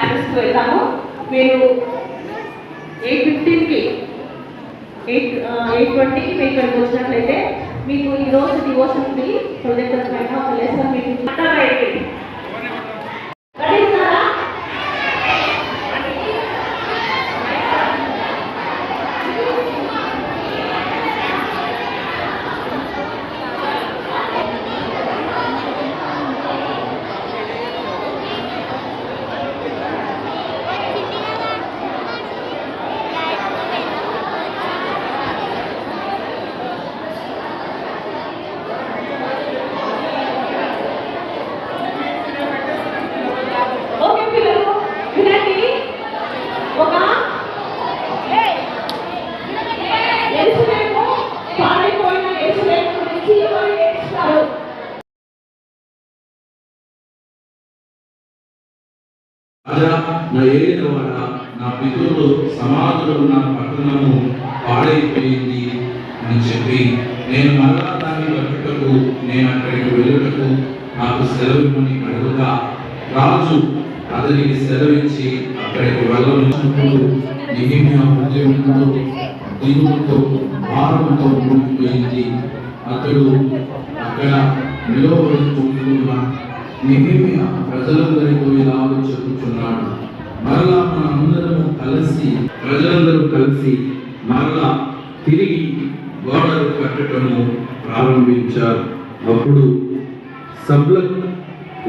అడ్రస్కి వెళ్తాము. మీరు 8:15కి 8:20కి మీరు ఇక్కడికి వచ్చినట్లయితే మీకు ఈరోజు డివోషన్ ఉంది. హృదయపూర్వకమైన ఒక లెసన్ మీకు రాజా, నా ఏలినవాడా, నా పితరులు సమాధులు ఉన్న పట్టణము పాడైపోయింది అని చెప్పి నేను మరలా దాన్ని కట్టుటకు నేను అక్కడికి వెళ్ళుటకు నాకు సెలవుని అడుగుగా రాజు అతనికి సెలవిచ్చి అక్కడికి వెళ్ళనున్నప్పుడు నెహెమ్యా హృదయంతో దిగులుతో భారంతో కూలిపోయింది. అతడు అక్కడ నిలవబడి చూస్తున్న నెహెమ్యా ప్రజలందరితో ఇలాగ చెప్పుచున్నాడు, మరలా ప్రజలందరూ కలిసి మరలా తిరిగి గోడలు కట్టడము ప్రారంభించారు. అప్పుడు సబ్లక్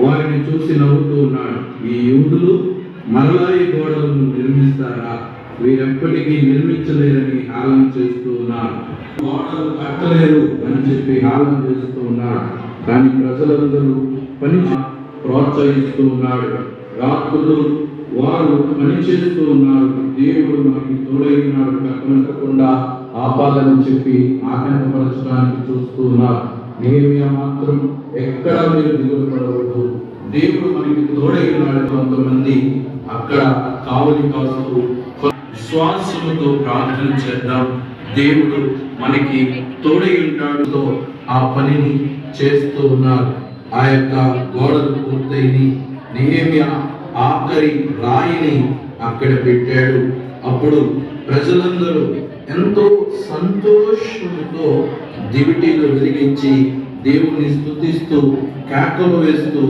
వారిని చూసి నవ్వుతూ ఉన్నాడు, ఈ యూదులు మరలా ఈ గోడలను నిర్మిస్తారా? వీరెప్పటికీ నిర్మించలేరని హాలం చేస్తూ ఉన్నారు. గోడలు కట్టలేరు అని చెప్పి హాలం చేస్తూ ఉన్నాడు. కానీ ప్రజలందరూ పని ప్రోత్సహిస్తూ ఉన్నాడు. రాత్రులు వారు పనిచేస్తూ ఉన్నారు. దేవుడు మనకి తోడైనాడు, కట్టకుండా ఆపాలని చెప్పి ఆజ్ఞాపరచడానికి చూస్తూ ఉన్నారు. నెహెమ్యా మాత్రం ఎక్కడ మీరు దిగులు పడవద్దు, దేవుడు మనకి తోడైనాడు. కొంతమంది అక్కడ కావలి కాస్తూ విశ్వాసముతో ప్రార్థన చేద్దాం. దేవుడు మనకి తోడై ఉంటాడుతో ఆ పనిని చేస్తూ ఉన్నారు. ఆ యొక్క గోడలు పూర్తయిని నెహెమ్యా ఆఖరి రాయిని అక్కడ పెట్టాడు. అప్పుడు ప్రజలందరూ ఎంతో సంతోషంతో దివిటీలు వెలిగించి దేవుణ్ణి స్తుతిస్తూ కేకలు వేస్తూ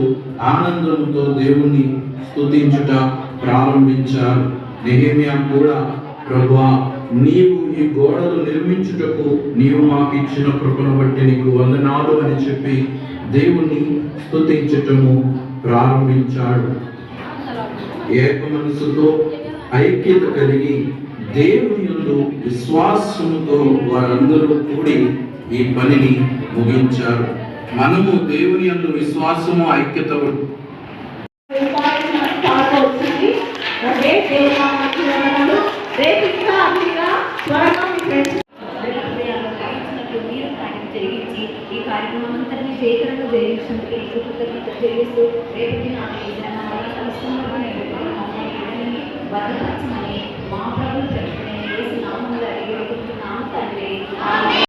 ఆనందంతో దేవుణ్ణి స్తుతించుట ప్రారంభించారు. నెహెమ్యా కూడా, ప్రభువా, నీవు ఈ గోడలు నిర్మించుటకు నీవు మాకు ఇచ్చిన కృపను బట్టి నీకు వందనాలు అని చెప్పి దేవుణ్ణి స్తుతించటము ప్రారంభించాడు. ఏక మనసుతో ఐక్యత కలిగి దేవుని యందు విశ్వాసముతో వారందరూ కూడి ఈ పనిని ముగించారు. మనము దేవుని యందు విశ్వాసము ఐక్యత జరిగించి ఈ కార్యక్రమం అంతటిని సేకరణ జరిగించినందుకు కృతజ్ఞత చెల్లిస్తూ రేపటి నాటి భద్రపరచమని మా ప్రభుత్వం నామంలో అడిగి తండ్రి.